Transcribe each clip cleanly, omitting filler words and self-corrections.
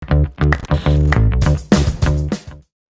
वो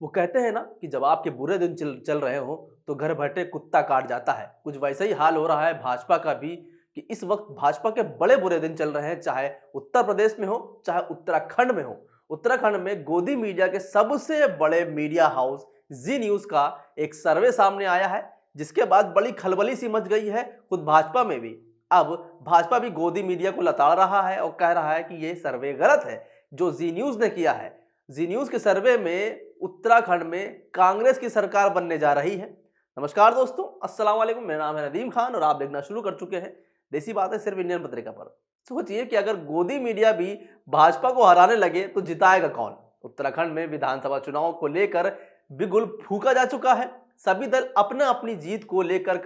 कहते हैं ना कि जब आपके बुरे दिन चल रहे हो तो घर बैठे कुत्ता काट जाता है। कुछ वैसा ही हाल हो रहा है भाजपा का भी कि इस वक्त भाजपा के बड़े बुरे दिन चल रहे हैं, चाहे उत्तर प्रदेश में हो चाहे उत्तराखंड में हो। उत्तराखंड में गोदी मीडिया के सबसे बड़े मीडिया हाउस जी न्यूज का एक सर्वे सामने आया है, जिसके बाद बड़ी खलबली सी मच गई है खुद भाजपा में भी। अब भाजपा भी गोदी मीडिया को लताड़ रहा है और कह रहा है कि ये सर्वे गलत है जो जी न्यूज ने किया है। जी न्यूज के सर्वे में उत्तराखंड में कांग्रेस की सरकार बनने जा रही है। नमस्कार दोस्तों, अस्सलाम वालेकुम। मेरा नाम है नदीम खान और आप देखना शुरू कर चुके हैं देसी बातें सिर्फ इंडियन पत्रिका पर। सोचिए कि अगर गोदी मीडिया भी भाजपा को हराने लगे तो जिताएगा कौन। उत्तराखंड में विधानसभा चुनाव को लेकर बिगुल फूका जा चुका है। सभी दल अपना अपनी जीत को लेकर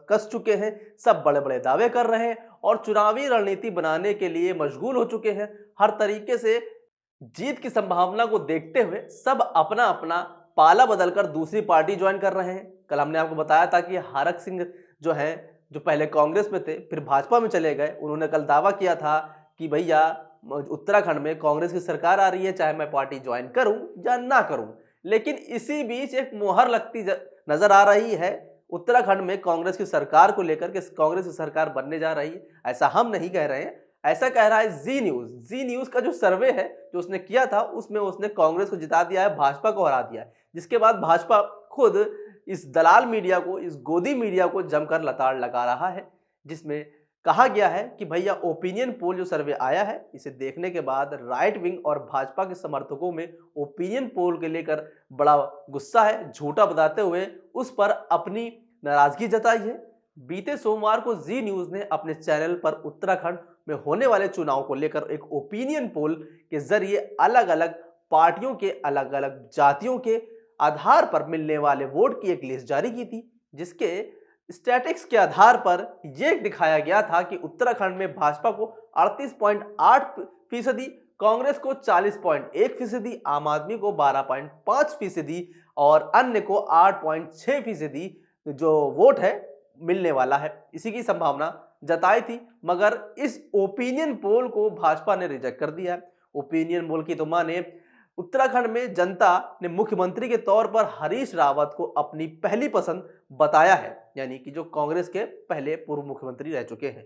कस चुके हैं। सब बड़े बड़े दावे कर रहे हैं और चुनावी रणनीति बनाने के लिए मशगूल हो चुके हैं। हर तरीके से जीत की संभावना को देखते हुए सब अपना अपना पाला बदलकर दूसरी पार्टी ज्वाइन कर रहे हैं। कल हमने आपको बताया था कि हरक सिंह जो है, जो पहले कांग्रेस में थे फिर भाजपा में चले गए, उन्होंने कल दावा किया था कि भैया उत्तराखंड में कांग्रेस की सरकार आ रही है, चाहे मैं पार्टी ज्वाइन करूं या ना करूं। लेकिन इसी बीच एक मोहर लगती नजर आ रही है उत्तराखंड में कांग्रेस की सरकार को लेकर के कांग्रेस की सरकार बनने जा रही है। ऐसा हम नहीं कह रहे हैं, ऐसा कह रहा है जी न्यूज। जी न्यूज का जो सर्वे है जो उसने किया था उसमें उसने कांग्रेस को जिता दिया है, भाजपा को हरा दिया है। जिसके बाद भाजपा खुद इस दलाल मीडिया को, इस गोदी मीडिया को जमकर लताड़ लगा रहा है, जिसमें कहा गया है कि भैया ओपिनियन पोल जो सर्वे आया है इसे देखने के बाद राइट विंग और भाजपा के समर्थकों में ओपिनियन पोल के लेकर बड़ा गुस्सा है। झूठा बताते हुए उस पर अपनी नाराजगी जताई है। बीते सोमवार को जी न्यूज ने अपने चैनल पर उत्तराखंड में होने वाले चुनाव को लेकर एक ओपिनियन पोल के जरिए अलग अलग पार्टियों के, अलग अलग जातियों के आधार पर मिलने वाले वोट की एक लिस्ट जारी की थी, जिसके स्टैटिक्स के आधार पर यह दिखाया गया था कि उत्तराखंड में भाजपा को 38.8%, कांग्रेस को 40.1%, आम आदमी को 12.5% और अन्य को 8.6% जो वोट है मिलने वाला है। इसी की संभावना जताई थी, मगर इस ओपिनियन पोल को भाजपा ने रिजेक्ट कर दिया है। ओपिनियन पोल की तो माने उत्तराखंड में जनता ने मुख्यमंत्री के तौर पर हरीश रावत को अपनी पहली पसंद बताया है, यानी कि जो कांग्रेस के पहले पूर्व मुख्यमंत्री रह चुके हैं।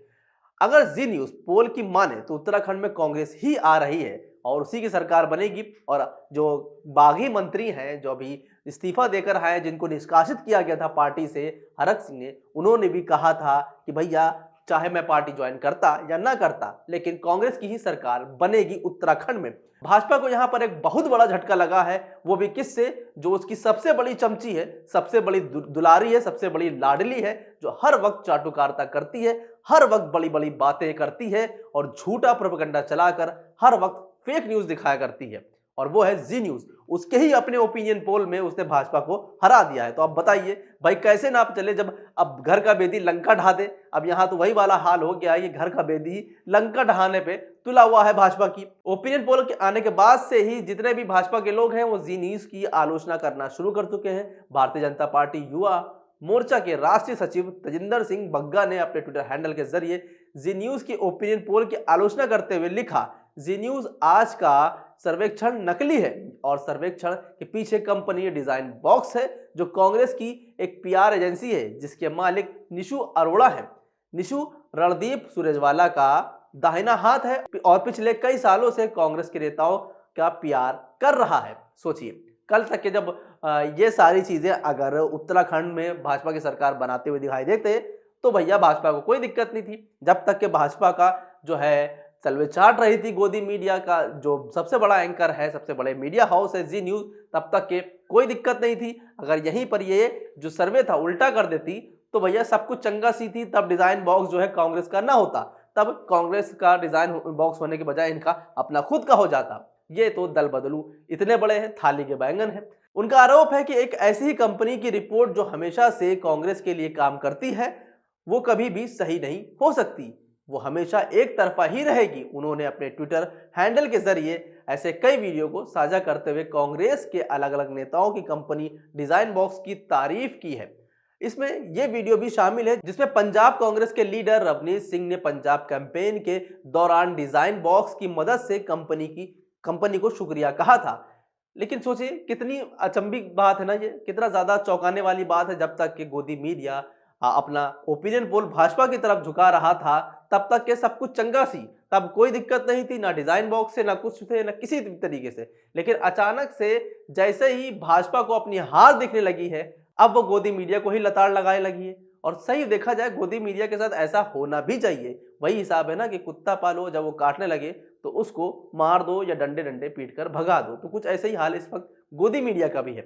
अगर जी न्यूज पोल की माने तो उत्तराखंड में कांग्रेस ही आ रही है और उसी की सरकार बनेगी। और जो बागी मंत्री हैं जो अभी इस्तीफा देकर आए, जिनको निष्कासित किया गया था पार्टी से, हरक सिंह ने, उन्होंने भी कहा था कि भैया चाहे मैं पार्टी ज्वाइन करता या ना करता लेकिन कांग्रेस की ही सरकार बनेगी उत्तराखंड में। भाजपा को यहां पर एक बहुत बड़ा झटका लगा है, वो भी किससे? जो उसकी सबसे बड़ी चमची है, सबसे बड़ी दुलारी है, सबसे बड़ी लाडली है, जो हर वक्त चाटुकारिता करती है, हर वक्त बड़ी बड़ी बातें करती है और झूठा प्रोपेगेंडा चलाकर हर वक्त फेक न्यूज दिखाया करती है, और वो है जी न्यूज। उसके ही अपने ओपिनियन पोल में उसने भाजपा को हरा दिया है। तो अब बताइए भाई कैसे नाप चले जब अब घर का बेदी लंका ढा दे। अब यहां तो वही वाला हाल हो गया है, ये घर का बेदी लंका ढहाने पे तुला हुआ है भाजपा की। ओपिनियन पोल के आने के बाद से ही जितने भी भाजपा के लोग हैं वो जी न्यूज की आलोचना करना शुरू कर चुके हैं। भारतीय जनता पार्टी युवा मोर्चा के राष्ट्रीय सचिव तजिंदर सिंह बग्गा ने अपने ट्विटर हैंडल के जरिए जी न्यूज की ओपिनियन पोल की आलोचना करते हुए लिखा, जी न्यूज आज का सर्वेक्षण नकली है और सर्वेक्षण के पीछे कंपनी डिजाइन बॉक्स है, जो कांग्रेस की एक पीआर एजेंसी है जिसके मालिक निशु अरोड़ा है। निशु रणदीप सुरजेवाला का दाहिना हाथ है और पिछले कई सालों से कांग्रेस के नेताओं का पीआर कर रहा है। सोचिए कल तक के जब ये सारी चीजें अगर उत्तराखंड में भाजपा की सरकार बनाते हुए दिखाई देते तो भैया भाजपा को कोई दिक्कत नहीं थी। जब तक के भाजपा का जो है तलवे चाट रही थी गोदी मीडिया का जो सबसे बड़ा एंकर है, सबसे बड़े मीडिया हाउस है जी न्यूज, तब तक के कोई दिक्कत नहीं थी। अगर यहीं पर ये जो सर्वे था उल्टा कर देती तो भैया सब कुछ चंगा सी थी, तब डिजाइन बॉक्स जो है कांग्रेस का ना होता, तब कांग्रेस का डिजाइन बॉक्स होने के बजाय इनका अपना खुद का हो जाता। ये तो दल बदलू इतने बड़े हैं, थाली के बैंगन है। उनका आरोप है कि एक ऐसी ही कंपनी की रिपोर्ट जो हमेशा से कांग्रेस के लिए काम करती है वो कभी भी सही नहीं हो सकती, वो हमेशा एक तरफा ही रहेगी। उन्होंने अपने ट्विटर हैंडल के जरिए ऐसे कई वीडियो को साझा करते हुए कांग्रेस के अलग अलग नेताओं की कंपनी डिजाइन बॉक्स की तारीफ की है। इसमें यह वीडियो भी शामिल है जिसमें पंजाब कांग्रेस के लीडर रवनीत सिंह ने पंजाब कैंपेन के दौरान डिजाइन बॉक्स की मदद से कंपनी की कंपनी को शुक्रिया कहा था। लेकिन सोचिए कितनी अचंभी बात है ना, ये कितना ज्यादा चौंकाने वाली बात है। जब तक कि गोदी मीडिया अपना ओपिनियन पोल भाजपा की तरफ झुका रहा था तब तक के सब कुछ चंगा सी, तब कोई दिक्कत नहीं थी, ना डिजाइन बॉक्स से, ना कुछ से, ना किसी तरीके से। लेकिन अचानक से जैसे ही भाजपा को अपनी हार दिखने लगी है, अब वो गोदी मीडिया को ही लताड़ लगाने लगी है। और सही देखा जाए गोदी मीडिया के साथ ऐसा होना भी चाहिए। वही हिसाब है ना कि कुत्ता पालो, जब वो काटने लगे तो उसको मार दो या डंडे डंडे पीट कर भगा दो। तो कुछ ऐसे ही हाल इस वक्त गोदी मीडिया का भी है।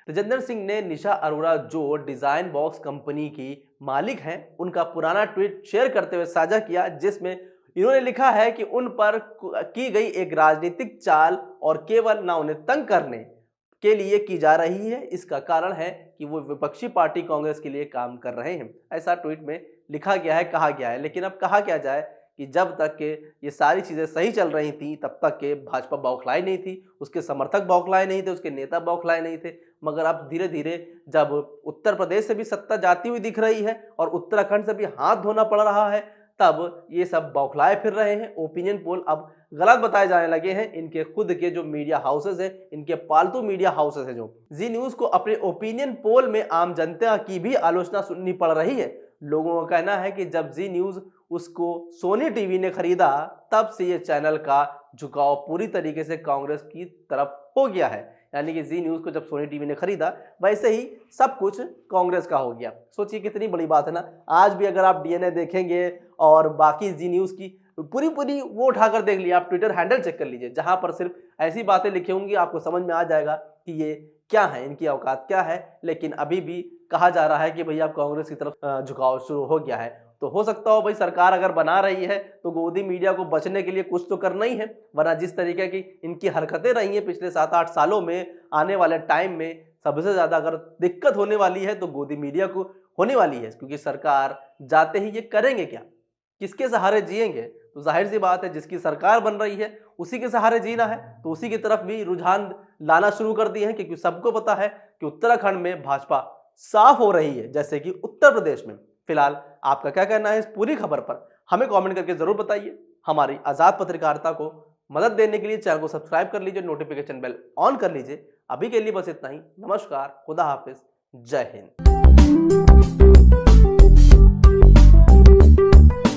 तेजिंदर सिंह ने निशा अरोड़ा जो डिजाइन बॉक्स कंपनी की मालिक हैं, उनका पुराना ट्वीट शेयर करते हुए साझा किया, जिसमें इन्होंने लिखा है कि उन पर की गई एक राजनीतिक चाल और केवल ना उन्हें तंग करने के लिए की जा रही है। इसका कारण है कि वो विपक्षी पार्टी कांग्रेस के लिए काम कर रहे हैं। ऐसा ट्वीट में लिखा गया है, कहा गया है। लेकिन अब कहा क्या जाए कि जब तक के ये सारी चीजें सही चल रही थी तब तक के भाजपा बौखलाई नहीं थी, उसके समर्थक बौखलाए नहीं थे, उसके नेता बौखलाए नहीं थे। मगर अब धीरे धीरे जब उत्तर प्रदेश से भी सत्ता जाती हुई दिख रही है और उत्तराखंड से भी हाथ धोना पड़ रहा है, तब ये सब बौखलाए फिर रहे हैं। ओपिनियन पोल अब गलत बताए जाने लगे हैं। इनके खुद के जो मीडिया हाउसेस हैं, इनके पालतू मीडिया हाउसेस हैं, जो जी न्यूज को अपने ओपिनियन पोल में आम जनता की भी आलोचना सुननी पड़ रही है। लोगों का कहना है कि जब जी न्यूज उसको सोनी टीवी ने खरीदा तब से ये चैनल का झुकाव पूरी तरीके से कांग्रेस की तरफ हो गया है। यानी कि जी न्यूज को जब सोनी टीवी ने खरीदा वैसे ही सब कुछ कांग्रेस का हो गया। सोचिए कितनी बड़ी बात है ना। आज भी अगर आप डीएनए देखेंगे और बाकी जी न्यूज की पूरी वो उठाकर देख लिया, आप ट्विटर हैंडल चेक कर लीजिए, जहां पर सिर्फ ऐसी बातें लिखी होंगी, आपको समझ में आ जाएगा कि ये क्या है, इनकी औकात क्या है। लेकिन अभी भी कहा जा रहा है कि भैया अब कांग्रेस की तरफ झुकाव शुरू हो गया है। तो हो सकता हो भाई सरकार अगर बना रही है तो गोदी मीडिया को बचने के लिए कुछ तो करना ही है, वरना जिस तरीके की इनकी हरकतें रही हैं पिछले 7-8 सालों में, आने वाले टाइम में सबसे ज्यादा अगर दिक्कत होने वाली है तो गोदी मीडिया को होने वाली है। क्योंकि सरकार जाते ही ये करेंगे क्या, किसके सहारे जिएंगे? तो जाहिर सी बात है जिसकी सरकार बन रही है उसी के सहारे जीना है। तो उसी की तरफ भी रुझान लाना शुरू कर दिए हैं, क्योंकि सबको पता है कि उत्तराखंड में भाजपा साफ हो रही है, जैसे कि उत्तर प्रदेश में। फिलहाल आपका क्या कहना है इस पूरी खबर पर, हमें कमेंट करके जरूर बताइए। हमारी आजाद पत्रकारिता को मदद देने के लिए चैनल को सब्सक्राइब कर लीजिए, नोटिफिकेशन बेल ऑन कर लीजिए। अभी के लिए बस इतना ही। नमस्कार, खुदा हाफिज, जय हिंद।